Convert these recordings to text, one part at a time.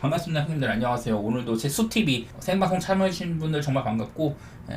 반갑습니다. 형님들 안녕하세요. 오늘도 제 수TV 생방송 참여해주신 분들 정말 반갑고,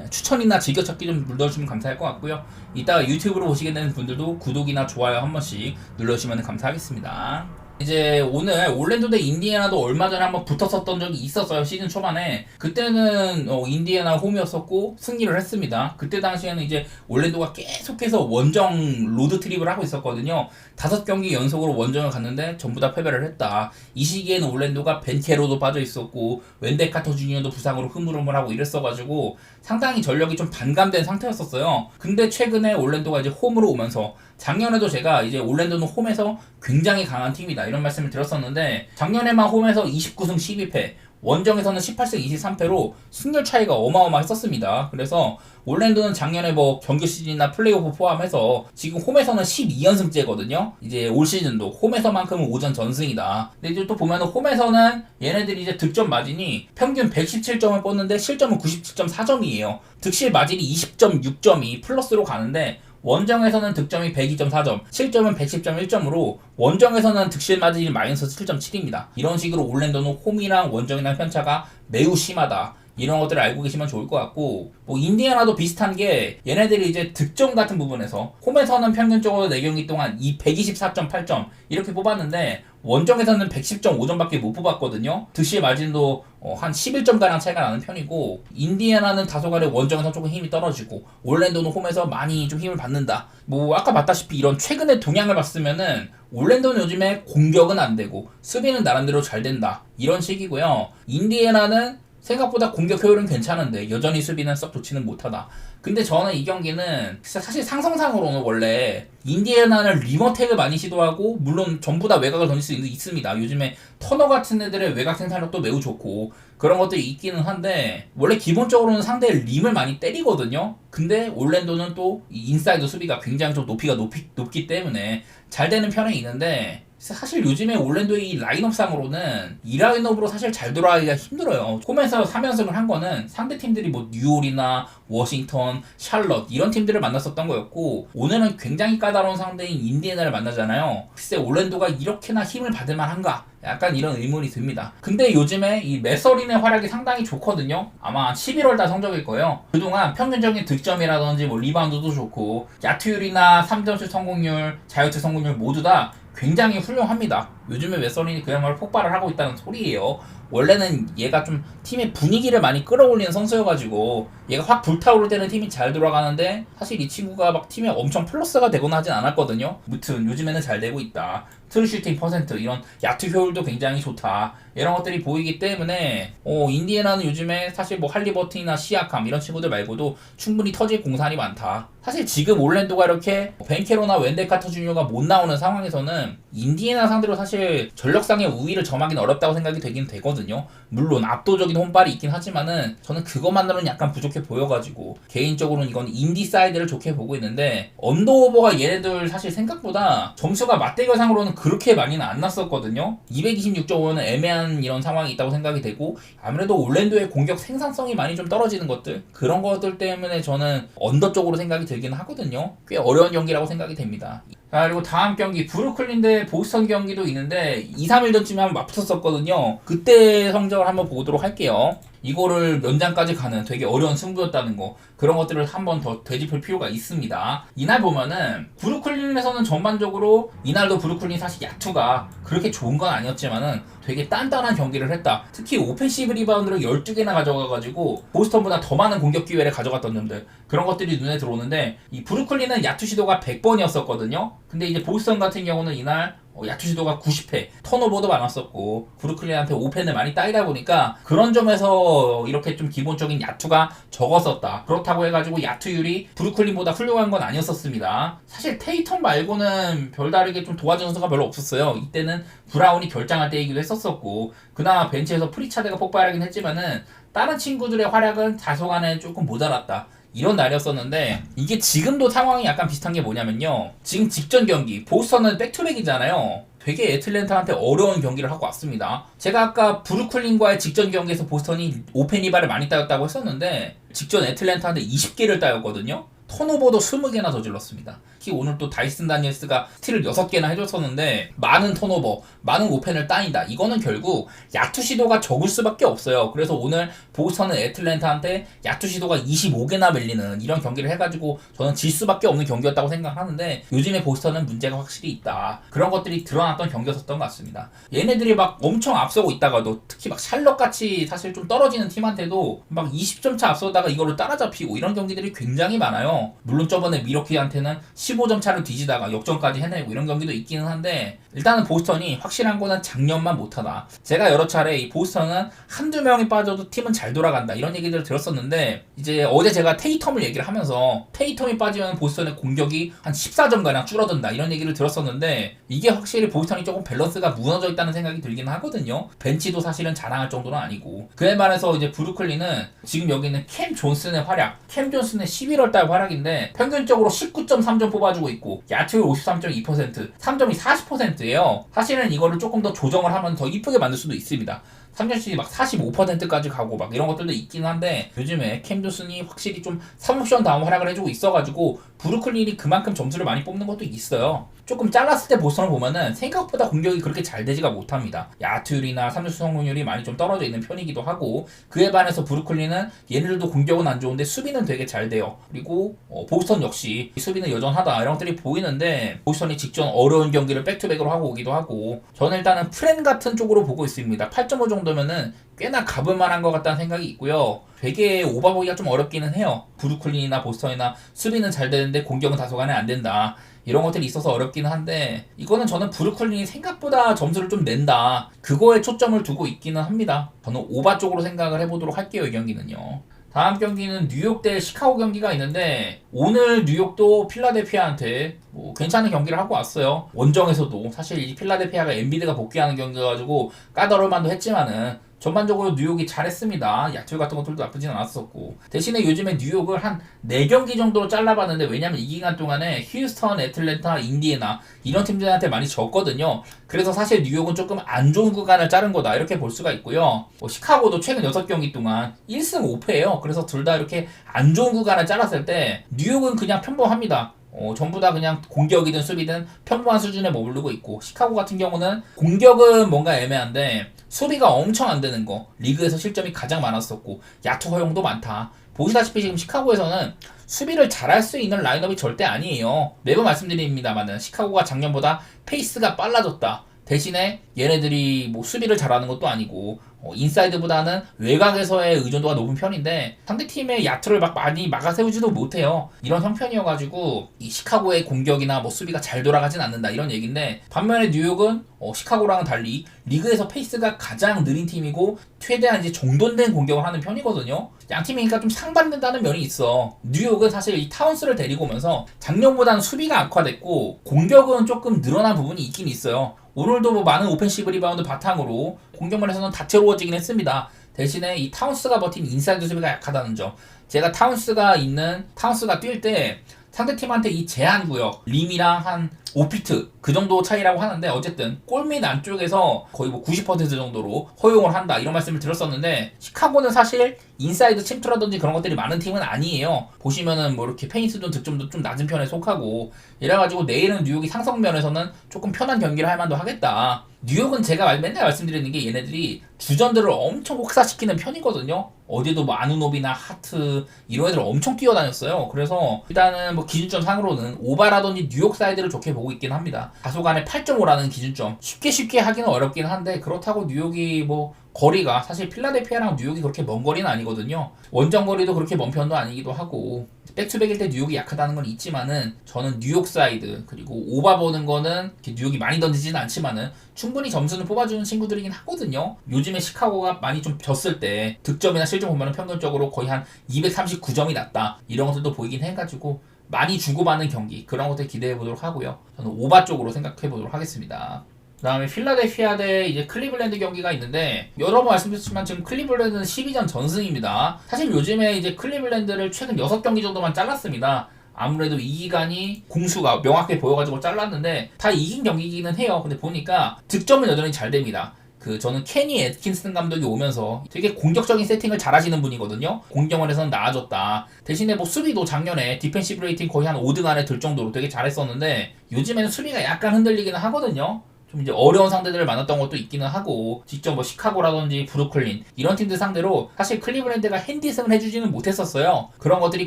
추천이나 즐겨찾기 좀 눌러주시면 감사할 것 같고요. 이따가 유튜브로 보시게 되는 분들도 구독이나 좋아요 한 번씩 눌러주시면 감사하겠습니다. 이제 오늘 올랜도 대 인디애나도 얼마 전에 한번 붙었었던 적이 있었어요. 시즌 초반에. 그때는 인디애나 홈이었었고 승리를 했습니다. 그때 당시에는 이제 올랜도가 계속해서 원정 로드 트립을 하고 있었거든요. 5경기 연속으로 원정을 갔는데 전부 다 패배를 했다. 이 시기에는 올랜도가 벤케로도 빠져 있었고 웬델 카터 주니어도 부상으로 흐물흐물하고 이랬어가지고 상당히 전력이 좀 반감된 상태였었어요. 근데 최근에 올랜도가 이제 홈으로 오면서, 작년에도 제가 이제 올랜도는 홈에서 굉장히 강한 팀이다 이런 말씀을 드렸었는데, 작년에만 홈에서 29승 12패, 원정에서는 18승 23패로 승률 차이가 어마어마했었습니다. 그래서 올랜도는 작년에 뭐 정규 시즌이나 플레이오프 포함해서 지금 홈에서는 12연승째거든요. 이제 올 시즌도 홈에서만큼은 5전 전승이다. 근데 이제 또 보면은 홈에서는 얘네들이 이제 득점 마진이 평균 117점을 뻗는데 실점은 97.4점이에요. 득실 마진이 20.6점이 플러스로 가는데, 원정에서는 득점이 102.4점, 실점은 110.1점으로 원정에서는 득실 마진이 마이너스 7.7입니다. 이런 식으로 올랜도는 홈이랑 원정이랑 편차가 매우 심하다. 이런 것들을 알고 계시면 좋을 것 같고, 뭐 인디애나도 비슷한 게, 얘네들이 이제 득점 같은 부분에서 홈에서는 평균적으로 4경기 동안 124.8점 이렇게 뽑았는데 원정에서는 110.5점밖에 못 뽑았거든요. 득실 마진도 한 11점가량 차이가 나는 편이고, 인디애나는 다소간에 원정에서 조금 힘이 떨어지고 올랜도는 홈에서 많이 좀 힘을 받는다. 뭐 아까 봤다시피 이런 최근의 동향을 봤으면은 올랜도는 요즘에 공격은 안 되고 수비는 나름대로 잘 된다 이런 식이고요. 인디애나는 생각보다 공격 효율은 괜찮은데 여전히 수비는 썩 좋지는 못하다. 근데 저는 이 경기는 사실 상성상으로는 원래 인디애나는 리머텍을 많이 시도하고, 물론 전부 다 외곽을 던질 수 있습니다. 요즘에 터너 같은 애들의 외곽 생산력도 매우 좋고 그런 것들이 있기는 한데, 원래 기본적으로는 상대의 림을 많이 때리거든요. 근데 올랜도는 또 인사이드 수비가 굉장히 좀 높이가 높기 때문에 잘 되는 편에 있는데, 사실 요즘에 올랜도의 이 라인업상으로는 이 라인업으로 사실 잘 돌아가기가 힘들어요. 홈에서 3연승을 한 거는 상대 팀들이 뭐 뉴올이나 워싱턴, 샬럿 이런 팀들을 만났었던 거였고, 오늘은 굉장히 까다로운 상대인 인디애나를 만나잖아요. 글쎄 올랜도가 이렇게나 힘을 받을 만한가? 약간 이런 의문이 듭니다. 근데 요즘에 이 메서린의 활약이 상당히 좋거든요. 아마 11월달 성적일 거예요. 그동안 평균적인 득점이라든지 뭐 리바운드도 좋고 야투율이나 3점슛 성공률, 자유투 성공률 모두 다 굉장히 훌륭합니다. 요즘에 메서린이 그야말로 폭발을 하고 있다는 소리예요. 원래는 얘가 좀 팀의 분위기를 많이 끌어올리는 선수여가지고 얘가 확 불타오를 때는 팀이 잘 돌아가는데, 사실 이 친구가 막 팀에 엄청 플러스가 되거나 하진 않았거든요. 무튼 요즘에는 잘 되고 있다. 트루슈팅 퍼센트, 이런 야투 효율도 굉장히 좋다. 이런 것들이 보이기 때문에 인디애나는 요즘에 사실 뭐 할리버튼이나 시아캄 이런 친구들 말고도 충분히 터질 공산이 많다. 사실 지금 올랜도가 이렇게 벤케로나 웬델 카터 주니어가 못 나오는 상황에서는 인디애나 상대로 사실 전력상의 우위를 점하기는 어렵다고 생각이 되긴 되거든요. 물론 압도적인 홈발이 있긴 하지만은 저는 그것만으로는 약간 부족해 보여가지고 개인적으로는 이건 인디 사이드를 좋게 보고 있는데, 언더오버가 얘네들 사실 생각보다 점수가 맞대결상으로는 그렇게 많이는 안 났었거든요. 226.5는 애매한 이런 상황이 있다고 생각이 되고, 아무래도 올랜도의 공격 생산성이 많이 좀 떨어지는 것들, 그런 것들 때문에 저는 언더 쪽으로 생각이 들긴 하거든요. 꽤 어려운 경기라고 생각이 됩니다. 자, 그리고 다음 경기 브루클린 대 보스턴 경기도 있는데 2-3일 전쯤에 한번 맞붙었었거든요. 그때 성적을 한번 보도록 할게요. 이거를 연장까지 가는 되게 어려운 승부였다는 거, 그런 것들을 한번 더 되짚을 필요가 있습니다. 이날 보면은 브루클린에서는 전반적으로, 이날도 브루클린 사실 야투가 그렇게 좋은 건 아니었지만은 되게 단단한 경기를 했다. 특히 오펜시브 리바운드를 12개나 가져가가지고 보스턴보다 더 많은 공격 기회를 가져갔던 점들, 그런 것들이 눈에 들어오는데, 이 브루클린은 야투 시도가 100번이었었거든요. 근데 이제 보스턴 같은 경우는 이날 야투 시도가 90회, 턴오버도 많았었고 브루클린한테 오펜을 많이 따이다 보니까 그런 점에서 이렇게 좀 기본적인 야투가 적었었다. 그렇다고 해가지고 야투율이 브루클린보다 훌륭한 건 아니었었습니다. 사실 테이텀 말고는 별다르게 좀 도와준 선수가 별로 없었어요. 이때는 브라운이 결장할 때이기도 했었고, 그나마 벤치에서 프리차드가 폭발하긴 했지만은 다른 친구들의 활약은 다소간에 조금 모자랐다. 이런 날이었었는데, 이게 지금도 상황이 약간 비슷한 게 뭐냐면요, 지금 직전 경기 보스턴은 백투백이잖아요. 되게 애틀랜타한테 어려운 경기를 하고 왔습니다. 제가 아까 브루클린과의 직전 경기에서 보스턴이 오펜 리바를 많이 따였다고 했었는데, 직전 애틀랜타한테 20개를 따였거든요. 턴오버도 20개나 저질렀습니다. 특히 오늘 또 다이슨 다니엘스가 스틸을 6개나 해줬었는데 많은 턴오버, 많은 오펜을 따인다. 이거는 결국 야투 시도가 적을 수밖에 없어요. 그래서 오늘 보스턴은 애틀랜타한테 야투 시도가 25개나 밀리는 이런 경기를 해가지고 저는 질 수밖에 없는 경기였다고 생각하는데 요즘에 보스턴은 문제가 확실히 있다. 그런 것들이 드러났던 경기였었던 것 같습니다. 얘네들이 막 엄청 앞서고 있다가도 특히 막 샬럿같이 사실 좀 떨어지는 팀한테도 막 20점 차 앞서다가 이거를 따라잡히고 이런 경기들이 굉장히 많아요. 물론 저번에 미러키한테는 15점 차를 뒤지다가 역전까지 해내고 이런 경기도 있기는 한데 일단은 보스턴이 확실한 거는 작년만 못하다. 제가 여러 차례 이 보스턴은 한두 명이 빠져도 팀은 잘 돌아간다 이런 얘기들을 들었었는데 이제 어제 제가 테이텀을 얘기를 하면서 테이텀이 빠지면 보스턴의 공격이 한 14점가량 줄어든다 이런 얘기를 들었었는데 이게 확실히 보스턴이 조금 밸런스가 무너져 있다는 생각이 들긴 하거든요. 벤치도 사실은 자랑할 정도는 아니고 그에 반해서 이제 브루클린은 지금 여기 있는 캠 존슨의 활약, 캠 존슨의 11월달 활약인데 평균적으로 19.3점 뽑아주고 있고 야투율 53.2%, 3점이 40%예요. 사실은 이거를 조금 더 조정을 하면 더 이쁘게 만들 수도 있습니다. 3점슛이 막 45%까지 가고 막 이런 것들도 있긴 한데 요즘에 캠 존슨이 확실히 좀 3옵션 다운 활약을 해주고 있어가지고 브루클린이 그만큼 점수를 많이 뽑는 것도 있어요. 조금 잘랐을 때 보스턴을 보면은 생각보다 공격이 그렇게 잘 되지가 못합니다. 야투율이나 3점슛 성공률이 많이 좀 떨어져 있는 편이기도 하고 그에 반해서 브루클린은 얘네들도 공격은 안 좋은데 수비는 되게 잘 돼요. 그리고 보스턴 역시 수비는 여전하다 이런 것들이 보이는데 보스턴이 직전 어려운 경기를 백투백으로 하고 오기도 하고 저는 일단은 프렌 같은 쪽으로 보고 있습니다. 8.5 정도면은 꽤나 가볼 만한 것 같다는 생각이 있고요. 되게 오버보기가 좀 어렵기는 해요. 브루클린이나 보스턴이나 수비는 잘 되는데 공격은 다소간에 안 된다. 이런 것들이 있어서 어렵기는 한데 이거는 저는 브루클린이 생각보다 점수를 좀 낸다. 그거에 초점을 두고 있기는 합니다. 저는 오바 쪽으로 생각을 해보도록 할게요. 이 경기는요. 다음 경기는 뉴욕 대 시카고 경기가 있는데 오늘 뉴욕도 필라델피아한테 괜찮은 경기를 하고 왔어요. 원정에서도 사실 이 필라델피아가 엔비드가 복귀하는 경기여가지고 까다로울만도 했지만은 전반적으로 뉴욕이 잘했습니다. 야투 같은 것들도 나쁘진 않았었고 대신에 요즘에 뉴욕을 한 4경기 정도로 잘라봤는데 왜냐면 이 기간 동안에 휴스턴, 애틀랜타, 인디애나 이런 팀들한테 많이 졌거든요. 그래서 사실 뉴욕은 조금 안 좋은 구간을 자른 거다 이렇게 볼 수가 있고요. 시카고도 최근 6경기 동안 1승 5패예요. 그래서 둘 다 이렇게 안 좋은 구간을 잘랐을 때 뉴욕은 그냥 평범합니다. 전부 다 그냥 공격이든 수비든 평범한 수준에 머무르고 있고 시카고 같은 경우는 공격은 뭔가 애매한데 수비가 엄청 안 되는 거 리그에서 실점이 가장 많았었고 야투 허용도 많다. 보시다시피 지금 시카고에서는 수비를 잘할 수 있는 라인업이 절대 아니에요. 매번 말씀드립니다만은 시카고가 작년보다 페이스가 빨라졌다. 대신에 얘네들이 뭐 수비를 잘하는 것도 아니고 인사이드보다는 외곽에서의 의존도가 높은 편인데 상대팀의 야투를 막 많이 막아세우지도 못해요. 이런 형편이어가지고 이 시카고의 공격이나 뭐 수비가 잘 돌아가진 않는다 이런 얘기인데 반면에 뉴욕은 시카고랑은 달리 리그에서 페이스가 가장 느린 팀이고 최대한 이제 정돈된 공격을 하는 편이거든요. 양 팀이니까 좀 상반된다는 면이 있어. 뉴욕은 사실 이 타운스를 데리고 오면서 작년보다는 수비가 악화됐고 공격은 조금 늘어난 부분이 있긴 있어요. 오늘도 뭐 많은 오펜시브 리바운드 바탕으로 공격면에서는 다채로워지긴 했습니다. 대신에 이 타운스가 버틴 인사이드 수비가 약하다는 점. 제가 타운스가 뛸 때 상대팀한테 이 제한 구역, 림이랑 한 5피트 그 정도 차이라고 하는데 어쨌든 골밑 안쪽에서 거의 뭐 90% 정도로 허용을 한다 이런 말씀을 드렸었는데 시카고는 사실 인사이드 침투라든지 그런 것들이 많은 팀은 아니에요. 보시면은 뭐 이렇게 페인트존 득점도 좀 낮은 편에 속하고 이래가지고 내일은 뉴욕이 상성면에서는 조금 편한 경기를 할 만도 하겠다. 뉴욕은 제가 맨날 말씀드리는 게 얘네들이 주전들을 엄청 혹사시키는 편이거든요. 어제도 뭐 아누노비나 하트 이런 애들 엄청 뛰어다녔어요. 그래서 일단은 뭐 기준점 상으로는 오바라든지 뉴욕 사이드를 좋게 보고 있긴 합니다. 다소간에 8.5라는 기준점 쉽게 하기는 어렵긴 한데 그렇다고 뉴욕이 뭐 거리가 사실 필라델피아랑 뉴욕이 그렇게 먼 거리는 아니거든요. 원정 거리도 그렇게 먼 편도 아니기도 하고 백투백일 때 뉴욕이 약하다는 건 있지만은 저는 뉴욕 사이드 그리고 오바 보는 거는 뉴욕이 많이 던지지는 않지만은 충분히 점수는 뽑아주는 친구들이긴 하거든요. 요즘에 시카고가 많이 좀 졌을 때 득점이나 실점 보면은 평균적으로 거의 한 239점이 났다 이런 것들도 보이긴 해가지고 많이 주고받는 경기 그런 것들 기대해 보도록 하고요. 저는 오바 쪽으로 생각해 보도록 하겠습니다. 그 다음에 필라델피아 대 이제 클리블랜드 경기가 있는데 여러 번 말씀드렸지만 지금 클리블랜드는 12전 전승입니다. 사실 요즘에 이제 클리블랜드를 최근 6경기 정도만 잘랐습니다. 아무래도 이 기간이 공수가 명확해 보여가지고 잘랐는데 다 이긴 경기이기는 해요. 근데 보니까 득점은 여전히 잘 됩니다. 저는 케니 애트킨슨 감독이 오면서 되게 공격적인 세팅을 잘 하시는 분이거든요. 공격원에서는 나아졌다. 대신에 뭐 수비도 작년에 디펜시브 레이팅 거의 한 5등 안에 들 정도로 되게 잘했었는데 요즘에는 수비가 약간 흔들리기는 하거든요. 좀 이제 어려운 상대들을 만났던 것도 있기는 하고, 직접 뭐 시카고라든지 브루클린 이런 팀들 상대로 사실 클리블랜드가 핸디승을 해주지는 못했었어요. 그런 것들이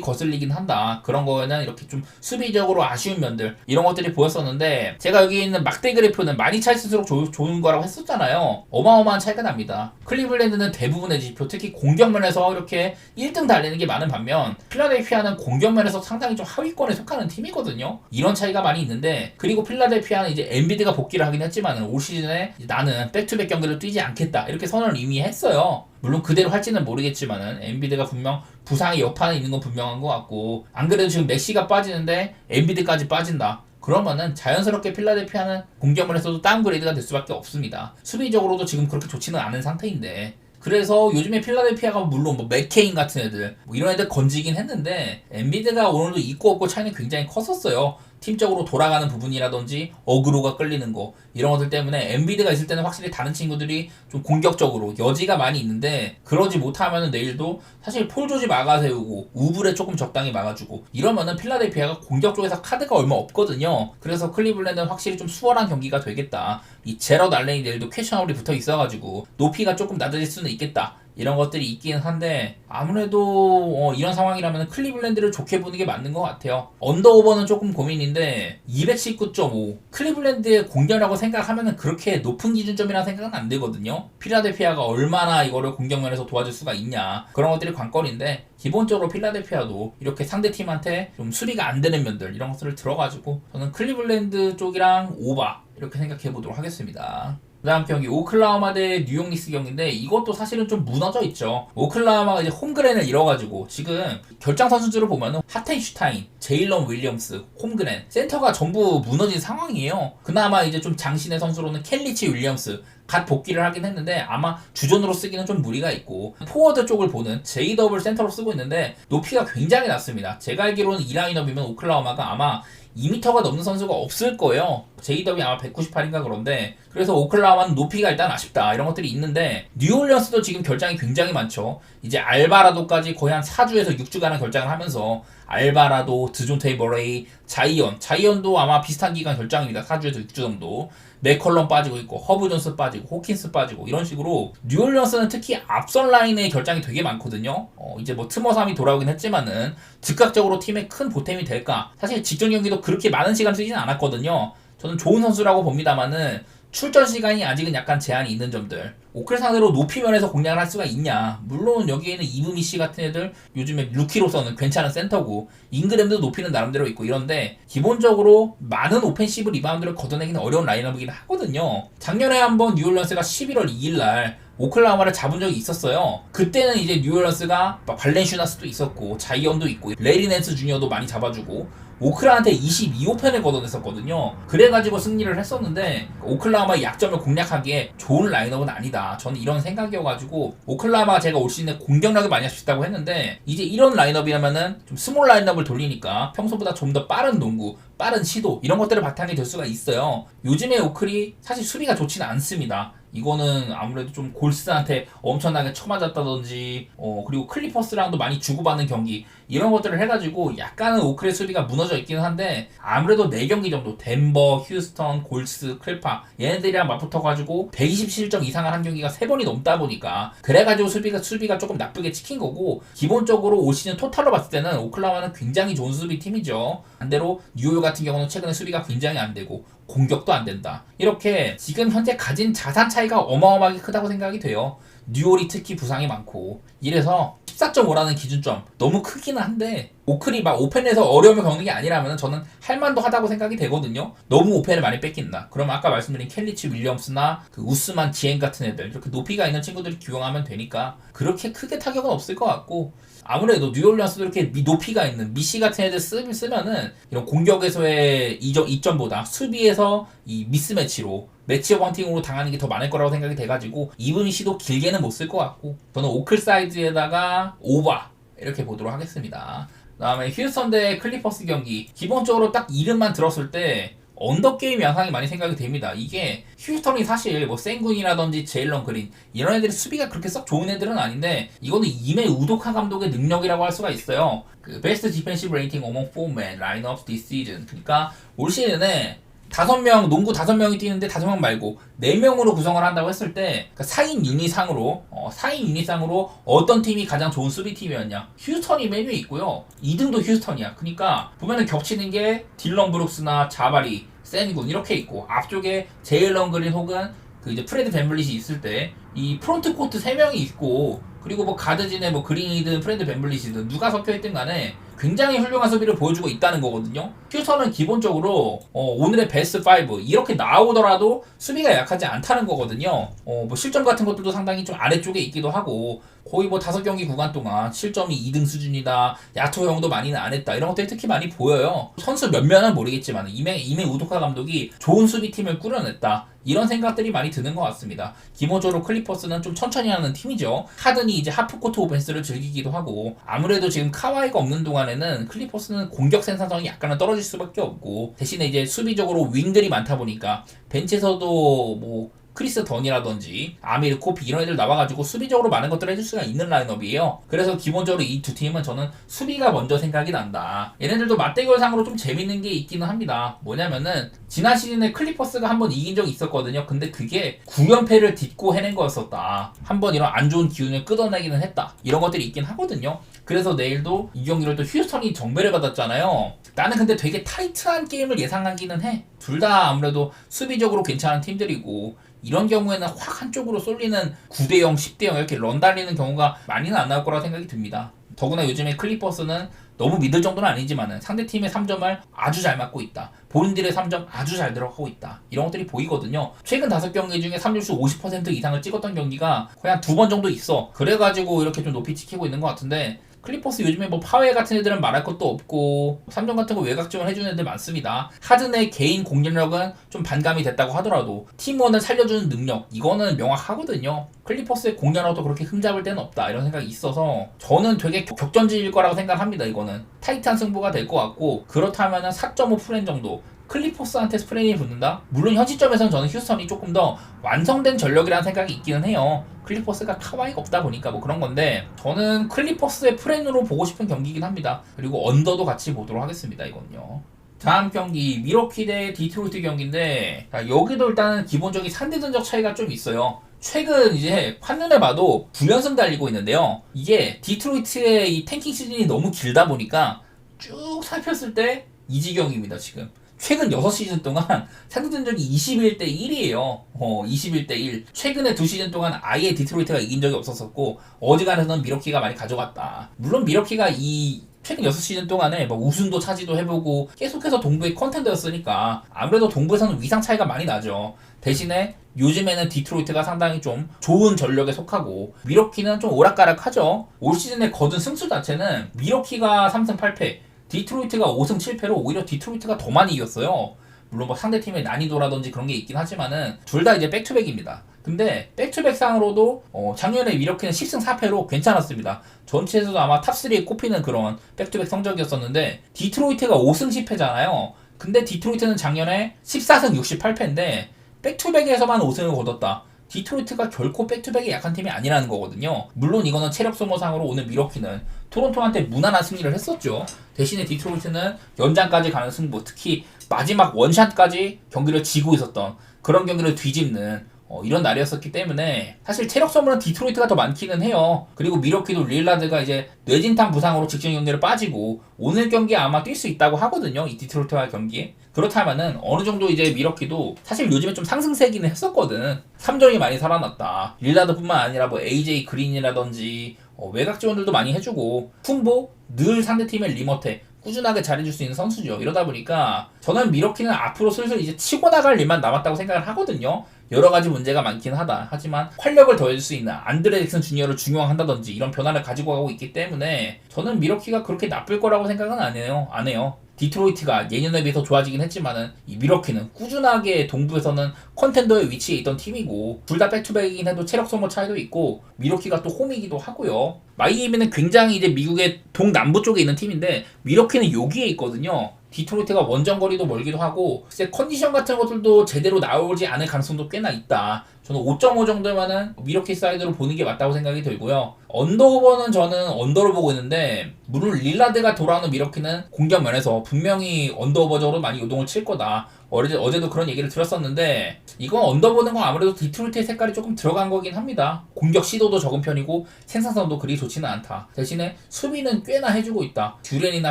거슬리긴 한다. 그런 거에는 이렇게 좀 수비적으로 아쉬운 면들 이런 것들이 보였었는데, 제가 여기 있는 막대 그래프는 많이 차일수록 좋은 거라고 했었잖아요. 어마어마한 차이가 납니다. 클리블랜드는 대부분의 지표, 특히 공격면에서 이렇게 1등 달리는 게 많은 반면 필라델피아는 공격면에서 상당히 좀 하위권에 속하는 팀이거든요. 이런 차이가 많이 있는데, 그리고 필라델피아는 이제 엔비드가 복귀를 하긴 했지만 올 시즌에 나는 백투백 경기를 뛰지 않겠다 이렇게 선언을 이미 했어요. 물론 그대로 할지는 모르겠지만은 엔비드가 분명 부상의 여파는 있는 건 분명한 것 같고, 안 그래도 지금 메시가 빠지는데 엔비드까지 빠진다. 그러면은 자연스럽게 필라델피아는 공격면에서도 다운그레이드가 될 수밖에 없습니다. 수비적으로도 지금 그렇게 좋지는 않은 상태인데, 그래서 요즘에 필라델피아가 물론 뭐 맥케인 같은 애들 뭐 이런 애들 건지긴 했는데, 엔비드가 오늘도 있고 없고 차이는 굉장히 컸었어요. 팀적으로 돌아가는 부분이라든지 어그로가 끌리는 거 이런 것들 때문에 엔비드가 있을 때는 확실히 다른 친구들이 좀 공격적으로 여지가 많이 있는데, 그러지 못하면은 내일도 사실 폴 조지 막아세우고 우브레 조금 적당히 막아주고 이러면은 필라델피아가 공격 쪽에서 카드가 얼마 없거든요. 그래서 클리블랜드는 확실히 좀 수월한 경기가 되겠다. 이 제럿 알렌이 내일도 퀘셔널이 붙어 있어가지고 높이가 조금 낮아질 수는 있겠다. 이런 것들이 있긴 한데, 아무래도 이런 상황이라면 클리블랜드를 좋게 보는 게 맞는 것 같아요. 언더오버는 조금 고민인데 219.5 클리블랜드의 공격이라고 생각하면 그렇게 높은 기준점이라는 생각은 안 들거든요. 필라델피아가 얼마나 이거를 공격면에서 도와줄 수가 있냐, 그런 것들이 관건인데, 기본적으로 필라델피아도 이렇게 상대팀한테 좀 수비가 안 되는 면들 이런 것들을 들어가지고 저는 클리블랜드 쪽이랑 오바 이렇게 생각해 보도록 하겠습니다. 그 다음 경기 오클라호마 대 뉴욕 닉스 경기인데, 이것도 사실은 좀 무너져 있죠. 오클라호마가 이제 홈그랜을 잃어가지고 지금 결장 선수들을 보면은 하텐슈타인, 제일런 윌리엄스, 홈그랜 센터가 전부 무너진 상황이에요. 그나마 이제 좀 장신의 선수로는 켈리치 윌리엄스 갓 복귀를 하긴 했는데 아마 주전으로 쓰기는 좀 무리가 있고, 포워드 쪽을 보는 제이더블 센터로 쓰고 있는데 높이가 굉장히 낮습니다. 제가 알기로는 이 라인업이면 오클라호마가 아마 2m가 넘는 선수가 없을 거예요. 제이더비 아마 198인가 그런데, 그래서 오클라호마는 높이가 일단 아쉽다 이런 것들이 있는데, 뉴올리언스도 지금 결장이 굉장히 많죠. 이제 알바라도까지 거의 한 4주에서 6주간의 결장을 하면서 알바라도, 드존테이 버레이, 자이언도 아마 비슷한 기간 결장입니다. 4주에서 6주 정도. 맥컬럼 빠지고 있고, 허브 존스 빠지고, 호킨스 빠지고, 이런 식으로 뉴올리언스는 특히 앞선 라인에 결장이 되게 많거든요. 이제 뭐 트머삼이 돌아오긴 했지만은 즉각적으로 팀에 큰 보탬이 될까? 사실 직전 경기도 그렇게 많은 시간 쓰지는 않았거든요. 저는 좋은 선수라고 봅니다만은 출전 시간이 아직은 약간 제한이 있는 점들. 오클 상대로 높이 면에서 공략을 할 수가 있냐. 물론 여기에는 이브미 씨 같은 애들 요즘에 루키로서는 괜찮은 센터고, 잉그램도 높이는 나름대로 있고 이런데, 기본적으로 많은 오펜시브 리바운드를 걷어내기는 어려운 라인업이긴 하거든요. 작년에 한번 뉴올리언스가 11월 2일날 오클라호마를 잡은 적이 있었어요. 그때는 이제 뉴올리언스가 발렌슈나스도 있었고 자이언도 있고 레리 낸스 주니어도 많이 잡아주고 오클라한테 22호펜을 걷어냈었거든요. 그래가지고 승리를 했었는데, 오클라호마의 약점을 공략하기에 좋은 라인업은 아니다. 저는 이런 생각이어가지고, 오클라호마가 제가 올 시즌에 공격력을 많이 할 수 있다고 했는데, 이제 이런 라인업이라면은 좀 스몰 라인업을 돌리니까 평소보다 좀 더 빠른 농구, 빠른 시도 이런 것들을 바탕이 될 수가 있어요. 요즘에 오클이 사실 수비가 좋지는 않습니다. 이거는 아무래도 좀 골스한테 엄청나게 쳐맞았다든지 그리고 클리퍼스랑도 많이 주고받는 경기 이런 것들을 해가지고 약간은 오클의 수비가 무너져 있기는 한데, 아무래도 4경기 정도 덴버, 휴스턴, 골스, 클파 얘네들이랑 맞붙어가지고 127점 이상을 한 경기가 3번이 넘다 보니까 그래가지고 수비가 조금 나쁘게 찍힌 거고, 기본적으로 올 시즌 토탈로 봤을 때는 오클라호마는 굉장히 좋은 수비팀이죠. 반대로 뉴욕 같은 경우는 최근에 수비가 굉장히 안 되고 공격도 안 된다. 이렇게 지금 현재 가진 자산 차이가 어마어마하게 크다고 생각이 돼요. 뉴올이 특히 부상이 많고 이래서 14.5라는 기준점 너무 크기는 한데, 오클이 막 오펜에서 어려움을 겪는 게 아니라면 저는 할만도 하다고 생각이 되거든요. 너무 오펜을 많이 뺏긴다. 그럼 아까 말씀드린 켈리치 윌리엄스나 그 우스만 지엔 같은 애들 이렇게 높이가 있는 친구들이 기용하면 되니까 그렇게 크게 타격은 없을 것 같고, 아무래도 뉴올리언스도 이렇게 높이가 있는 미시 같은 애들 쓰면은 이런 공격에서의 이점보다 수비에서 이 미스매치로 매치업 헌팅으로 당하는 게 더 많을 거라고 생각이 돼가지고 이브니 씨도 길게는 못 쓸 것 같고, 저는 오클 사이드에다가 오바 이렇게 보도록 하겠습니다. 그 다음에 휴스턴 대 클리퍼스 경기, 기본적으로 딱 이름만 들었을 때 언더게임 양상이 많이 생각이 됩니다. 이게 휴스턴이 사실 뭐 생군이라든지 제일런 그린 이런 애들이 수비가 그렇게 썩 좋은 애들은 아닌데 이거는 이메 우도카 감독의 능력이라고 할 수가 있어요. 그 베스트 디펜시브 레이팅 어몽 포맨 라인업 디스 시즌. 그러니까 올 시즌에 5명, 농구 5명이 뛰는데 5명 말고 4명으로 구성을 한다고 했을 때, 그러니까 4인 유닛상으로, 4인 유닛상으로 어떤 팀이 가장 좋은 수비팀이었냐. 휴스턴이 맨 위에 있고요. 2등도 휴스턴이야. 그러니까 보면은 겹치는 게 딜런 브룩스나 자바리, 센군 이렇게 있고, 앞쪽에 제일런 그린 혹은 그 이제 프레드 밴블릿이 있을 때, 이 프론트 코트 3명이 있고, 그리고 뭐 가드진에 뭐 그린이든 프레드 밴블릿이든 누가 섞여있든 간에 굉장히 훌륭한 수비를 보여주고 있다는 거거든요. 휴스턴은 기본적으로 오늘의 베스트 5 이렇게 나오더라도 수비가 약하지 않다는 거거든요. 뭐 실점 같은 것들도 상당히 좀 아래쪽에 있기도 하고 거의 뭐 5경기 구간 동안 실점이 2등 수준이다. 야투 형도 많이는 안 했다. 이런 것들이 특히 많이 보여요. 선수 몇몇은 모르겠지만 이메 우도카 감독이 좋은 수비팀을 꾸려냈다. 이런 생각들이 많이 드는 것 같습니다. 기본적으로 클리퍼스는 좀 천천히 하는 팀이죠. 하든이 이제 하프코트 오펜스를 즐기기도 하고 아무래도 지금 카와이가 없는 동안에는 클리퍼스는 공격 생산성이 약간은 떨어질 수밖에 없고 대신에 이제 수비적으로 윙들이 많다 보니까 벤치에서도 뭐 크리스 던이라든지 아미르 코피 이런 애들 나와가지고 수비적으로 많은 것들을 해줄 수가 있는 라인업이에요. 그래서 기본적으로 이 두 팀은 저는 수비가 먼저 생각이 난다. 얘네들도 맞대결상으로 좀 재밌는 게 있기는 합니다. 뭐냐면은 지난 시즌에 클리퍼스가 한번 이긴 적이 있었거든요. 근데 그게 9연패를 딛고 해낸 거였었다. 한번 이런 안 좋은 기운을 끌어내기는 했다. 이런 것들이 있긴 하거든요. 그래서 내일도 이 경기를 또 휴스턴이 정배를 받았잖아요. 나는 근데 되게 타이트한 게임을 예상하기는 해. 둘 다 아무래도 수비적으로 괜찮은 팀들이고 이런 경우에는 확 한쪽으로 쏠리는 9대0, 10대0 이렇게 런 달리는 경우가 많이는 안 나올 거라고 생각이 듭니다. 더구나 요즘에 클리퍼스는 너무 믿을 정도는 아니지만 상대팀의 3점을 아주 잘 맞고 있다. 본인들의 3점 아주 잘 들어가고 있다. 이런 것들이 보이거든요. 최근 5경기 중에 3점슛 50% 이상을 찍었던 경기가 거의 한 2번 정도 있어. 그래가지고 이렇게 좀 높이 찍히고 있는 것 같은데 클리퍼스 요즘에 뭐 파웨 같은 애들은 말할 것도 없고 3점 같은 거 외곽 지원 해주는 애들 많습니다. 하든의 개인 공격력은 좀 반감이 됐다고 하더라도 팀원을 살려주는 능력 이거는 명확하거든요. 클리퍼스의 공격력도 그렇게 흠잡을 데는 없다 이런 생각이 있어서 저는 되게 격전지일 거라고 생각합니다. 이거는 타이트한 승부가 될 것 같고 그렇다면 4.5 프렌 정도 클리퍼스한테 스프레인이 붙는다? 물론 현 시점에서는 저는 휴스턴이 조금 더 완성된 전력이라는 생각이 있기는 해요. 클리퍼스가 카와이가 없다 보니까 뭐 그런 건데 저는 클리퍼스의 프렌으로 보고 싶은 경기이긴 합니다. 그리고 언더도 같이 보도록 하겠습니다. 이건요. 다음 경기 미러키 대 디트로이트 경기인데 여기도 일단은 기본적인 상대전적 차이가 좀 있어요. 최근 이제 한눈에 봐도 9연승 달리고 있는데요. 이게 디트로이트의 이 탱킹 시즌이 너무 길다 보니까 쭉 살폈을 때 이 지경입니다. 지금. 최근 6시즌 동안 상대전적이 21대 1이에요. 21대 1. 최근에 2시즌 동안 아예 디트로이트가 이긴 적이 없었었고 어지간해서는 미러키가 많이 가져갔다. 물론 미러키가 이 최근 6시즌 동안에 뭐 우승도 차지도 해보고 계속해서 동부의 컨텐더였으니까 아무래도 동부에서는 위상 차이가 많이 나죠. 대신에 요즘에는 디트로이트가 상당히 좀 좋은 전력에 속하고 미러키는 좀 오락가락하죠. 올 시즌에 거둔 승수 자체는 미러키가 3승 8패 디트로이트가 5승 7패로 오히려 디트로이트가 더 많이 이겼어요. 물론 뭐 상대팀의 난이도라든지 그런 게 있긴 하지만은 둘 다 이제 백투백입니다. 근데 백투백 상으로도 작년에 미러키는 10승 4패로 괜찮았습니다. 전체에서도 아마 탑3에 꼽히는 그런 백투백 성적이었었는데 디트로이트가 5승 10패잖아요. 근데 디트로이트는 작년에 14승 68패인데 백투백에서만 5승을 거뒀다. 디트로이트가 결코 백투백이 약한 팀이 아니라는 거거든요. 물론 이거는 체력 소모상으로 오늘 미러키는 토론토한테 무난한 승리를 했었죠. 대신에 디트로이트는 연장까지 가는 승부, 특히 마지막 원샷까지 경기를 지고 있었던 그런 경기를 뒤집는 이런 날이었었기 때문에 사실 체력 소모는 디트로이트가 더 많기는 해요. 그리고 미러키도 릴라드가 이제 뇌진탕 부상으로 직전 경기를 빠지고 오늘 경기에 아마 뛸 수 있다고 하거든요. 이 디트로이트와 경기에. 그렇다면은 어느 정도 이제 미러키도 사실 요즘에 좀 상승세기는 했었거든. 3점이 많이 살아났다. 릴라드뿐만 아니라 뭐 AJ 그린이라든지 외곽 지원들도 많이 해주고 쿤보 늘 상대팀의 리머테 꾸준하게 잘해줄 수 있는 선수죠. 이러다 보니까 저는 미러키는 앞으로 슬슬 이제 치고 나갈 일만 남았다고 생각을 하거든요. 여러 가지 문제가 많긴 하다. 하지만 활력을 더해줄 수 있는 안드레 잭슨 주니어를 중용한다든지 이런 변화를 가지고 가고 있기 때문에 저는 미러키가 그렇게 나쁠 거라고 생각은 안 해요. 디트로이트가 예년에 비해서 좋아지긴 했지만은 이 미러키는 꾸준하게 동부에서는 컨텐더의 위치에 있던 팀이고 둘 다 백투백이긴 해도 체력 소모 차이도 있고 미러키가 또 홈이기도 하고요. 마이애미는 굉장히 이제 미국의 동남부 쪽에 있는 팀인데 미러키는 여기에 있거든요. 디트로이트가 원정거리도 멀기도 하고 이제 컨디션 같은 것들도 제대로 나오지 않을 가능성도 꽤나 있다. 저는 5.5 정도면은 미러키 사이드로 보는 게 맞다고 생각이 들고요. 언더오버는 저는 언더로 보고 있는데 물론 릴라드가 돌아오는 미러키는 공격 면에서 분명히 언더오버적으로 많이 요동을 칠 거다. 어제도 그런 얘기를 들었었는데 이건 언더보는 건 아무래도 디트로이트의 색깔이 조금 들어간 거긴 합니다. 공격 시도도 적은 편이고 생산성도 그리 좋지는 않다. 대신에 수비는 꽤나 해주고 있다. 듀렌이나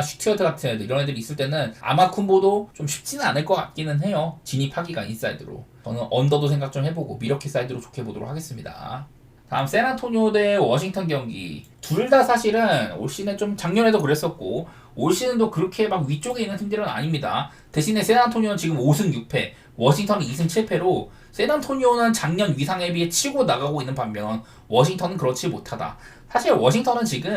슈티어트 같은 애들 이런 애들이 있을 때는 아마쿤보도 좀 쉽지는 않을 것 같기는 해요. 진입하기가 인사이드로. 저는 언더도 생각 좀 해보고 미러키 사이드로 좋게 보도록 하겠습니다. 다음 샌안토니오 대 워싱턴 경기. 둘 다 사실은 올 시즌 좀 작년에도 그랬었고 올 시즌도 그렇게 막 위쪽에 있는 팀들은 아닙니다. 대신에 샌안토니오는 지금 5승 6패, 워싱턴은 2승 7패로 샌안토니오는 작년 위상에 비해 치고 나가고 있는 반면 워싱턴은 그렇지 못하다. 사실 워싱턴은 지금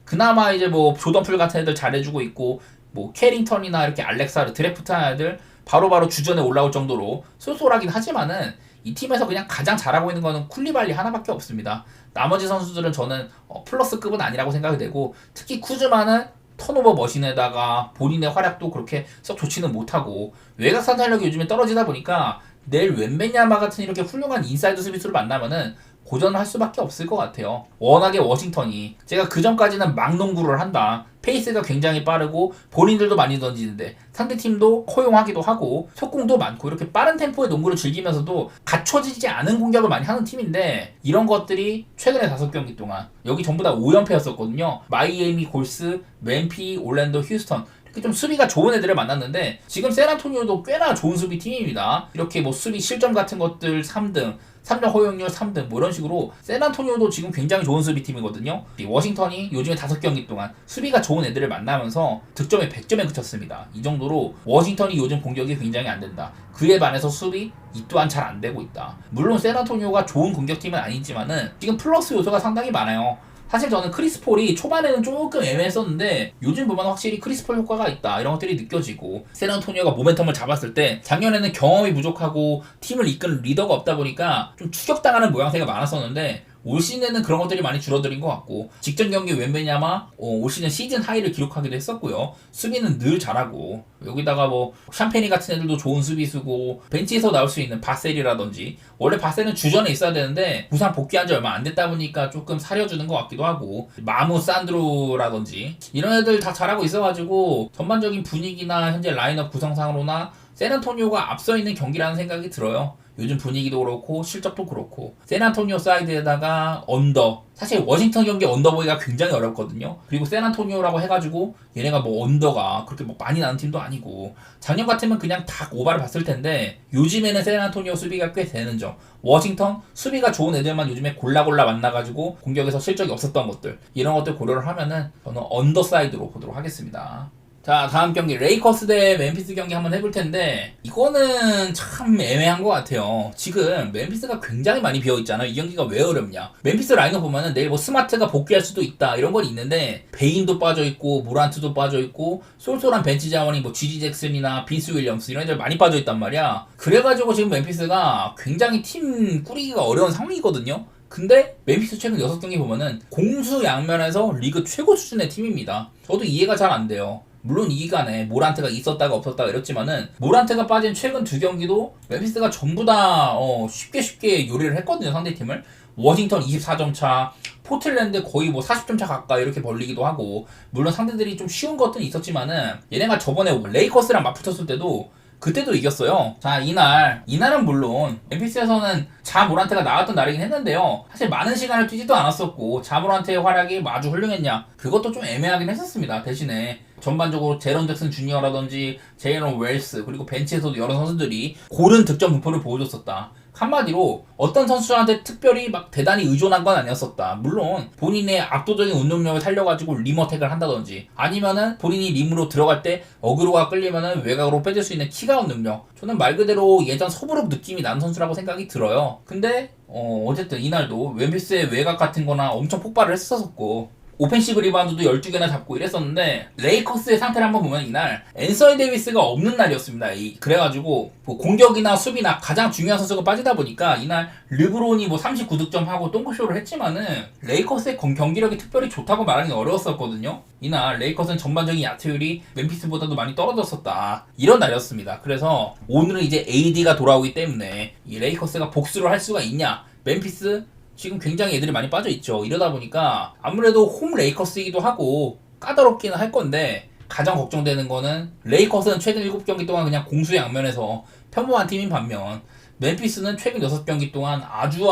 그나마 이제 뭐 조던풀 같은 애들 잘해주고 있고 뭐 캐링턴이나 이렇게 알렉사르 드래프트한 애들 바로바로 주전에 올라올 정도로 쏠쏠하긴 하지만은 이 팀에서 그냥 가장 잘하고 있는 거는 쿨리발리 하나밖에 없습니다. 나머지 선수들은 저는 플러스급은 아니라고 생각이 되고 특히 쿠즈마는 턴오버 머신에다가 본인의 활약도 그렇게 썩 좋지는 못하고 외곽 산탄력이 요즘에 떨어지다 보니까 내일 웬베냐마 같은 이렇게 훌륭한 인사이드 수비수를 만나면은 고전을 할 수밖에 없을 것 같아요. 워낙에 워싱턴이 제가 그 전까지는 막 농구를 한다. 페이스가 굉장히 빠르고 본인들도 많이 던지는데 상대팀도 허용하기도 하고 속공도 많고 이렇게 빠른 템포의 농구를 즐기면서도 갖춰지지 않은 공격을 많이 하는 팀인데 이런 것들이 최근에 5경기 동안 여기 전부 다 5연패였었거든요. 마이애미, 골스, 멤피, 올랜도, 휴스턴 이렇게 좀 수비가 좋은 애들을 만났는데 지금 샌안토니오도 꽤나 좋은 수비 팀입니다. 이렇게 뭐 수비 실점 같은 것들 3등 3점 허용률 3등 뭐 이런 식으로 샌안토니오도 지금 굉장히 좋은 수비팀이거든요. 워싱턴이 요즘에 5경기 동안 수비가 좋은 애들을 만나면서 득점에 100점에 그쳤습니다. 이 정도로 워싱턴이 요즘 공격이 굉장히 안 된다. 그에 반해서 수비 이 또한 잘 안 되고 있다. 물론 샌안토니오가 좋은 공격팀은 아니지만은 지금 플러스 요소가 상당히 많아요. 사실 저는 크리스 폴이 초반에는 조금 애매했었는데 요즘 보면 확실히 크리스 폴 효과가 있다 이런 것들이 느껴지고 샌안토니오가 모멘텀을 잡았을 때 작년에는 경험이 부족하고 팀을 이끄는 리더가 없다 보니까 좀 추격당하는 모양새가 많았었는데 올 시즌에는 그런 것들이 많이 줄어들인 것 같고 직전 경기 웬베냐마 올 시즌 하이를 기록하기도 했었고요. 수비는 늘 잘하고 여기다가 뭐 샴페니 같은 애들도 좋은 수비수고 벤치에서 나올 수 있는 바셀이라든지 원래 바셀은 주전에 있어야 되는데 부상 복귀한 지 얼마 안 됐다 보니까 조금 사려주는 것 같기도 하고 마무 산드로라든지 이런 애들 다 잘하고 있어가지고 전반적인 분위기나 현재 라인업 구성상으로나 샌안토니오가 앞서 있는 경기라는 생각이 들어요. 요즘 분위기도 그렇고 실적도 그렇고 샌안토니오 사이드에다가 언더 사실 워싱턴 경기 언더 보기가 굉장히 어렵거든요. 그리고 샌안토니오라고 해가지고 얘네가 뭐 언더가 그렇게 뭐 많이 나는 팀도 아니고 작년 같으면 그냥 다 오바를 봤을 텐데 요즘에는 샌안토니오 수비가 꽤 되는 점 워싱턴 수비가 좋은 애들만 요즘에 골라골라 만나가지고 공격에서 실적이 없었던 것들 이런 것들 고려를 하면은 저는 언더 사이드로 보도록 하겠습니다. 자 다음 경기 레이커스 대 멤피스 경기 한번 해볼 텐데 이거는 참 애매한 것 같아요. 지금 멤피스가 굉장히 많이 비어있잖아요. 이 경기가 왜 어렵냐 멤피스 라인업 보면은 내일 뭐 스마트가 복귀할 수도 있다 이런 건 있는데 베인도 빠져있고 모란트도 빠져있고 쏠쏠한 벤치 자원이 뭐 GG 잭슨이나 빈스 윌리엄스 이런 애들 많이 빠져있단 말이야. 그래가지고 지금 멤피스가 굉장히 팀 꾸리기가 어려운 상황이거든요. 근데 멤피스 최근 6경기 보면은 공수 양면에서 리그 최고 수준의 팀입니다. 저도 이해가 잘 안 돼요. 물론 이 기간에 모란트가 있었다가 없었다가 이랬지만은 모란트가 빠진 최근 2경기도 멤피스가 전부 다 쉽게 요리를 했거든요. 상대팀을 워싱턴 24점 차 포틀랜드 거의 뭐 40점 차 가까이 이렇게 벌리기도 하고 물론 상대들이 좀 쉬운 것들은 있었지만은 얘네가 저번에 레이커스랑 맞붙었을 때도 그때도 이겼어요. 자 이날은 물론 멤피스에서는 자모란트가 나왔던 날이긴 했는데요. 사실 많은 시간을 뛰지도 않았었고 자모란트의 활약이 아주 훌륭했냐 그것도 좀 애매하긴 했었습니다. 대신에 전반적으로 제런 잭슨 주니어라든지 제이런 웰스 그리고 벤치에서도 여러 선수들이 고른 득점 분포를 보여줬었다. 한마디로 어떤 선수한테 특별히 막 대단히 의존한 건 아니었었다. 물론 본인의 압도적인 운동력을 살려가지고 리머택을 한다든지 아니면은 본인이 림으로 들어갈 때 어그로가 끌리면은 외곽으로 빼줄 수 있는 키가운 능력 저는 말 그대로 예전 서브룩 느낌이 나는 선수라고 생각이 들어요. 근데 어쨌든 이날도 멤피스의 외곽 같은 거나 엄청 폭발을 했었었고 오펜시브 리바운드도 12개나 잡고 이랬었는데 레이커스의 상태를 한번 보면 이날 앤서니 데이비스가 없는 날이었습니다. 그래가지고 뭐 공격이나 수비나 가장 중요한 선수가 빠지다 보니까 이날 르브론이 뭐 39득점 하고 똥꼬쇼를 했지만은 레이커스의 경기력이 특별히 좋다고 말하기 어려웠었거든요. 이날 레이커스는 전반적인 야투율이 멤피스보다도 많이 떨어졌었다, 이런 날이었습니다. 그래서 오늘은 이제 AD가 돌아오기 때문에 이 레이커스가 복수를 할 수가 있냐. 멤피스 지금 굉장히 애들이 많이 빠져있죠. 이러다 보니까 아무래도 홈 레이커스이기도 하고 까다롭기는 할 건데, 가장 걱정되는 거는 레이커스는 최근 7경기 동안 그냥 공수양면에서 평범한 팀인 반면 멤피스는 최근 6경기 동안 아주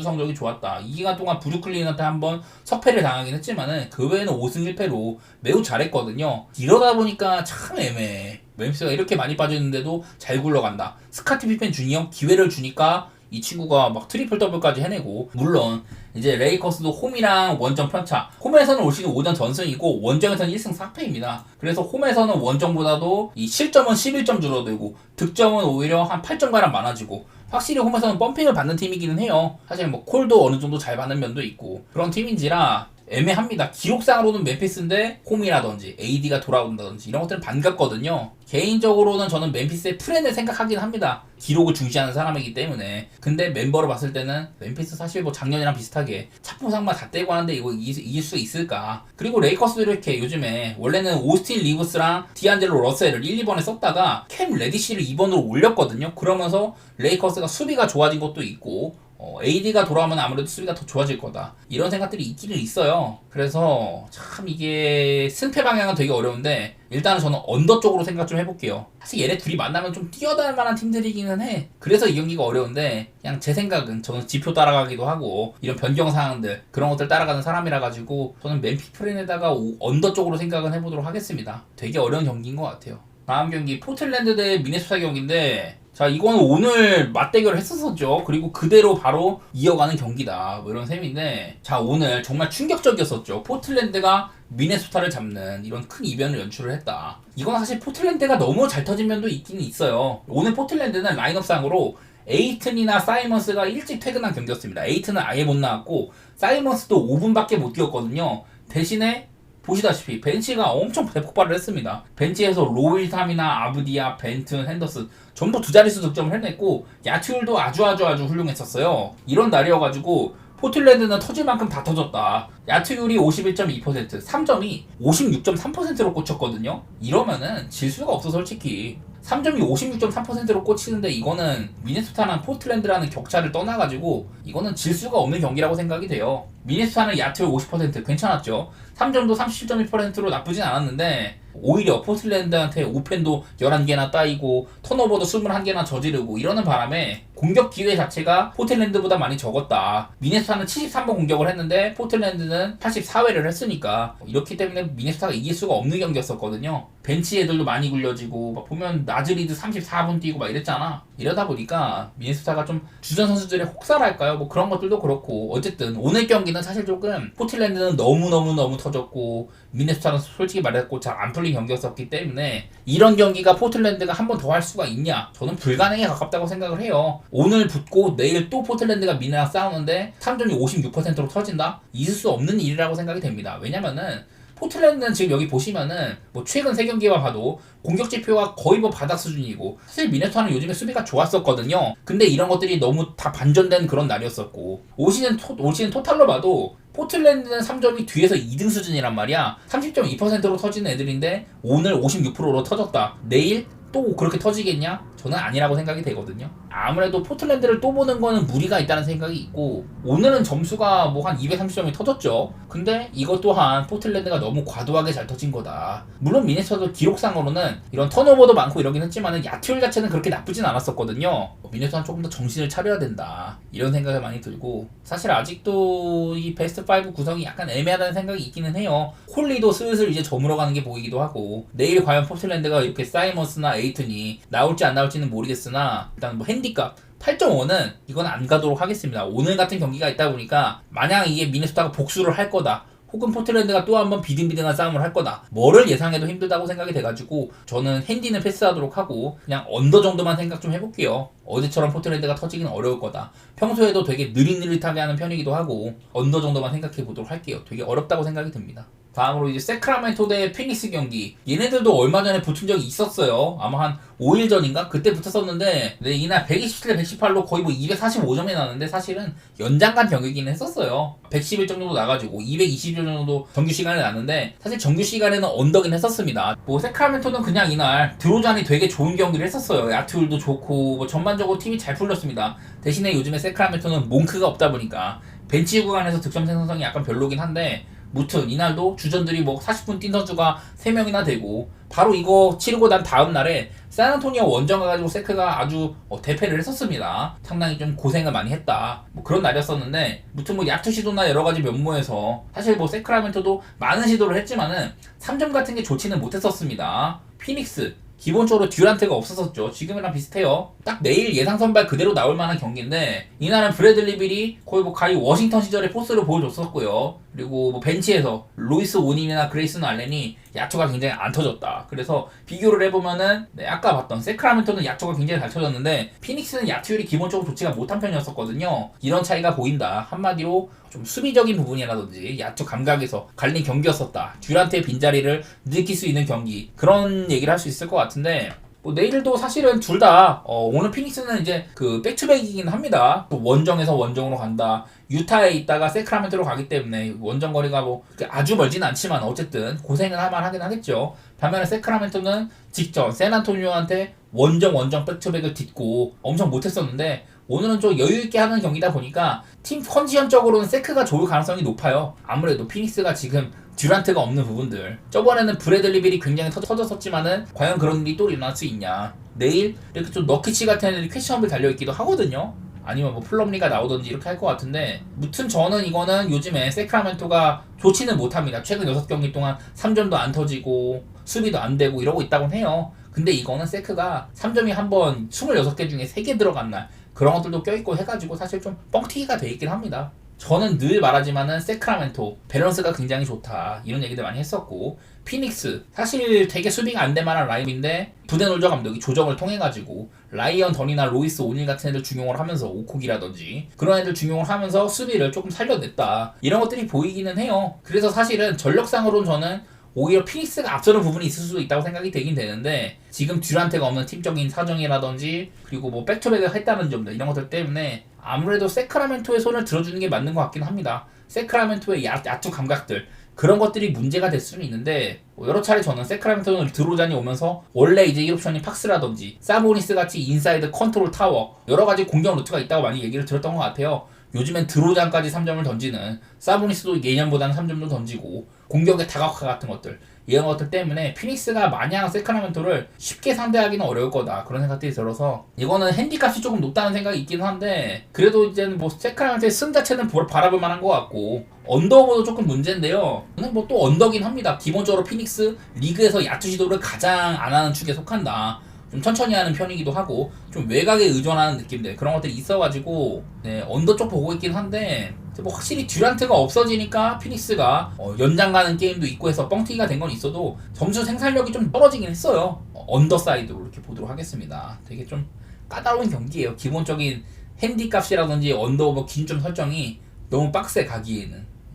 성적이 좋았다. 이 기간 동안 브루클린한테 한번 석패를 당하긴 했지만은 그 외에는 5승 1패로 매우 잘했거든요. 이러다 보니까 참 애매해. 멤피스가 이렇게 많이 빠졌는데도 잘 굴러간다. 스카티 피펜 주니어 기회를 주니까 이 친구가 막 트리플 더블까지 해내고, 물론 이제 레이커스도 홈이랑 원정 편차, 홈에서는 올 시즌 5전 전승이고 원정에서는 1승 4패입니다. 그래서 홈에서는 원정보다도 이 실점은 11점 줄어들고 득점은 오히려 한 8점가량 많아지고, 확실히 홈에서는 펌핑을 받는 팀이기는 해요. 사실 뭐 콜도 어느 정도 잘 받는 면도 있고 그런 팀인지라 애매합니다. 기록상으로는 멤피스인데 홈이라든지 AD가 돌아온다든지 이런 것들은 반갑거든요. 개인적으로는 저는 멤피스의 프렌을 생각하긴 합니다. 기록을 중시하는 사람이기 때문에. 근데 멤버로 봤을 때는 멤피스 사실 뭐 작년이랑 비슷하게 차포상만 다 떼고 하는데 이거 이길 수 있을까. 그리고 레이커스도 이렇게 요즘에 원래는 오스틴 리브스랑 디안젤로 러셀을 1, 2번에 썼다가 캠 레디시를 2번으로 올렸거든요. 그러면서 레이커스가 수비가 좋아진 것도 있고 AD가 돌아오면 아무래도 수비가 더 좋아질 거다, 이런 생각들이 있기는 있어요. 그래서 참 이게 승패 방향은 되게 어려운데 일단은 저는 언더 쪽으로 생각 좀 해볼게요. 사실 얘네 둘이 만나면 좀 뛰어날 만한 팀들이기는 해. 그래서 이 경기가 어려운데 그냥 제 생각은, 저는 지표 따라가기도 하고 이런 변경 사항들 그런 것들 따라가는 사람이라 가지고 저는 맨피 프렌에다가 언더 쪽으로 생각은 해보도록 하겠습니다. 되게 어려운 경기인 것 같아요. 다음 경기 포틀랜드 대 미네소타 경기인데, 자, 이거는 오늘 맞대결을 했었었죠. 그리고 그대로 바로 이어가는 경기다, 뭐 이런 셈인데, 자, 오늘 정말 충격적이었었죠. 포틀랜드가 미네소타를 잡는 이런 큰 이변을 연출을 했다. 이건 사실 포틀랜드가 너무 잘 터진 면도 있긴 있어요. 오늘 포틀랜드는 라인업상으로 에이튼이나 사이먼스가 일찍 퇴근한 경기였습니다. 에이튼은 아예 못 나왔고 사이먼스도 5분밖에 못 뛰었거든요. 대신에 보시다시피 벤치가 엄청 대폭발을 했습니다. 벤치에서 로일탐이나 아브디아, 벤튼, 핸더슨 전부 두 자릿수 득점을 해냈고 야투율도 아주 훌륭했었어요. 이런 날이어가지고 포틀랜드는 터질 만큼 다 터졌다. 야투율이 51.2%, 3점이 56.3%로 꽂혔거든요. 이러면은 질 수가 없어 솔직히. 3점이 56.3%로 꽂히는데 이거는 미네소타랑 포틀랜드라는 격차를 떠나가지고 이거는 질 수가 없는 경기라고 생각이 돼요. 미네소타는 야투율 50% 괜찮았죠. 3점도 37.1%로 나쁘진 않았는데 오히려 포틀랜드한테 오펜도 11개나 따이고 턴오버도 21개나 저지르고 이러는 바람에 공격 기회 자체가 포틀랜드보다 많이 적었다. 미네소타는 73번 공격을 했는데 포틀랜드는 84회를 했으니까, 이렇기 때문에 미네소타가 이길 수가 없는 경기였었거든요. 벤치 애들도 많이 굴려지고 막 보면 나즈리드 34분 뛰고 막 이랬잖아. 이러다 보니까 미네소타가 좀 주전 선수들의 혹사랄까요? 뭐 그런 것들도 그렇고, 어쨌든 오늘 경기는 사실 조금 포틀랜드는 너무 터졌고 미네소타는 솔직히 말해서 잘 안 풀린 경기였었기 때문에 이런 경기가 포틀랜드가 한 번 더 할 수가 있냐? 저는 불가능에 가깝다고 생각을 해요. 오늘 붙고 내일 또 포틀랜드가 미네랑 싸우는데 3점이 56%로 터진다? 있을 수 없는 일이라고 생각이 됩니다. 왜냐면은 포틀랜드는 지금 여기 보시면은 뭐 최근 3경기만 봐도 공격 지표가 거의 뭐 바닥 수준이고, 사실 미네소타는 요즘에 수비가 좋았었거든요. 근데 이런 것들이 너무 다 반전된 그런 날이었었고, 올 시즌 토탈로 봐도 포틀랜드는 3점이 뒤에서 2등 수준이란 말이야. 30.2%로 터지는 애들인데 오늘 56%로 터졌다. 내일 또 그렇게 터지겠냐? 저는 아니라고 생각이 되거든요. 아무래도 포틀랜드를 또 보는 거는 무리가 있다는 생각이 있고, 오늘은 점수가 뭐 한 230점이 터졌죠. 근데 이것 또한 포틀랜드가 너무 과도하게 잘 터진 거다. 물론 미네소타도 기록상으로는 이런 턴오버도 많고 이러긴 했지만 야투율 자체는 그렇게 나쁘진 않았었거든요. 미네소타는 조금 더 정신을 차려야 된다, 이런 생각이 많이 들고, 사실 아직도 이 베스트 5 구성이 약간 애매하다는 생각이 있기는 해요. 콜리도 슬슬 이제 저물어가는 게 보이기도 하고, 내일 과연 포틀랜드가 이렇게 사이먼스나 에이튼이 나올지 안 나올지는 모르겠으나 일단 뭐 핸디값 8.5는 이건 안 가도록 하겠습니다. 오늘 같은 경기가 있다 보니까 만약 이게 미네소타가 복수를 할 거다, 혹은 포틀랜드가 또 한번 비등비등한 싸움을 할 거다. 뭐를 예상해도 힘들다고 생각이 돼가지고 저는 핸디는 패스하도록 하고 그냥 언더 정도만 생각 좀 해볼게요. 어제처럼 포틀랜드가 터지기는 어려울 거다. 평소에도 되게 느릿느릿하게 하는 편이기도 하고 언더 정도만 생각해 보도록 할게요. 되게 어렵다고 생각이 듭니다. 다음으로 이제 세크라멘토 대 피닉스 경기. 얘네들도 얼마 전에 붙은 적이 있었어요. 아마 한 5일 전인가? 그때 붙었었는데 네, 이날 127대 118로 거의 뭐 245점이 나왔는데 사실은 연장간 경기긴 했었어요. 111점 정도 나가지고 220점 정도 정규 시간에 났는데 사실 정규 시간에는 언더긴 했었습니다. 뭐 세크라멘토는 그냥 이날 드로잔이 되게 좋은 경기를 했었어요. 야투율도 좋고 뭐 전반적으로 팀이 잘 풀렸습니다. 대신에 요즘에 세크라멘토는 몽크가 없다 보니까 벤치 구간에서 득점 생성성이 약간 별로긴 한데 무튼 이날도 주전들이 뭐 40분 뛴 선수가 3명이나 되고 바로 이거 치르고 난 다음 날에 샌안토니오 원정 가가지고 세크가 아주 대패를 했었습니다. 상당히 좀 고생을 많이 했다. 뭐 그런 날이었었는데 무튼 뭐 야투 시도나 여러 가지 면모에서 사실 뭐 세크라멘토도 많은 시도를 했지만은 3점 같은 게 좋지는 못했었습니다. 피닉스 기본적으로 듀란트가 없었었죠. 지금이랑 비슷해요. 딱 내일 예상 선발 그대로 나올 만한 경기인데 이날은 브래들리 빌이 거의 뭐 가히 워싱턴 시절의 포스를 보여줬었고요. 그리고 뭐 벤치에서 로이스 오닌이나 그레이슨 알렌이 야투가 굉장히 안 터졌다. 그래서 비교를 해보면은 네, 아까 봤던 세크라멘토는 야투가 굉장히 잘 터졌는데 피닉스는 야투율이 기본적으로 좋지가 못한 편이었었거든요. 이런 차이가 보인다. 한마디로 좀 수비적인 부분이라든지 야투 감각에서 갈린 경기였었다. 듀란트의 빈자리를 느낄 수 있는 경기. 그런 얘기를 할 수 있을 것 같은데 뭐 내일도 사실은 둘 다 오늘 피닉스는 이제 그 백투백이긴 합니다. 또 원정에서 원정으로 간다. 유타에 있다가 세크라멘토로 가기 때문에 원정 거리가 뭐 아주 멀지는 않지만 어쨌든 고생은 할만 하긴 하겠죠. 반면에 세크라멘토는 직전 샌안토니오한테 원정 백투백을 딛고 엄청 못했었는데 오늘은 좀 여유있게 하는 경기다 보니까 팀 컨디션적으로는 세크가 좋을 가능성이 높아요. 아무래도 피닉스가 지금 듀란트가 없는 부분들 저번에는 브래들리 빌이 굉장히 터졌었지만은 과연 그런 일이 또 일어날 수 있냐. 내일 이렇게 좀 너키치 같은 애들이 퀘스천ብል 달려있기도 하거든요. 아니면 뭐 플럼리가 나오던지 이렇게 할 것 같은데 무튼 저는 이거는 요즘에 세크라멘토가 좋지는 못합니다. 최근 6경기 동안 3점도 안 터지고 수비도 안 되고 이러고 있다고는 해요. 근데 이거는 세크가 3점이 한번 26개 중에 3개 들어간 날 그런 것들도 껴있고 해가지고 사실 좀 뻥튀기가 돼 있긴 합니다. 저는 늘 말하지만은 세크라멘토 밸런스가 굉장히 좋다 이런 얘기들 많이 했었고 피닉스 사실 되게 수비가 안 될 만한 라인인데 부데놀저 감독이 조정을 통해 가지고 라이언 던이나 로이스 오닐 같은 애들 중용을 하면서 오콕이라든지 그런 애들 중용을 하면서 수비를 조금 살려냈다 이런 것들이 보이기는 해요. 그래서 사실은 전력상으로는 저는 오히려 피닉스가 앞서는 부분이 있을 수도 있다고 생각이 되긴 되는데 지금 듀란트가 없는 팀적인 사정이라든지 그리고 뭐 백투백을 했다는 점들 이런 것들 때문에 아무래도 세크라멘토의 손을 들어주는 게 맞는 것 같긴 합니다. 세크라멘토의 야투 감각들 그런 것들이 문제가 될 수는 있는데 여러 차례 저는 세크라멘토는 드로잔이 오면서 원래 이제 1옵션인 팍스라든지 사보니스 같이 인사이드 컨트롤 타워 여러 가지 공격 루트가 있다고 많이 얘기를 들었던 것 같아요. 요즘엔 드로잔까지 3점을 던지는 사보니스도 예년보다는 3점도 던지고 공격의 다각화 같은 것들 이런 것들 때문에 피닉스가 마냥 세크라멘토를 쉽게 상대하기는 어려울 거다 그런 생각들이 들어서 이거는 핸디값이 조금 높다는 생각이 있긴 한데 그래도 이제는 뭐 세크라멘토의 승 자체는 바라볼 만한 것 같고 언더보도 조금 문제인데요. 저는 뭐 또 언더긴 합니다. 기본적으로 피닉스 리그에서 야투 시도를 가장 안 하는 축에 속한다. 좀 천천히 하는 편이기도 하고 좀 외곽에 의존하는 느낌들 그런 것들이 있어가지고 네, 언더 쪽 보고 있긴 한데 뭐 확실히 듀란트가 없어지니까 피닉스가 연장 가는 게임도 있고 해서 뻥튀기가 된 건 있어도 점수 생산력이 좀 떨어지긴 했어요. 언더 사이드로 이렇게 보도록 하겠습니다. 되게 좀 까다로운 경기예요. 기본적인 핸디 값이라든지 언더 오버 기준점 설정이 너무 빡세 가기에는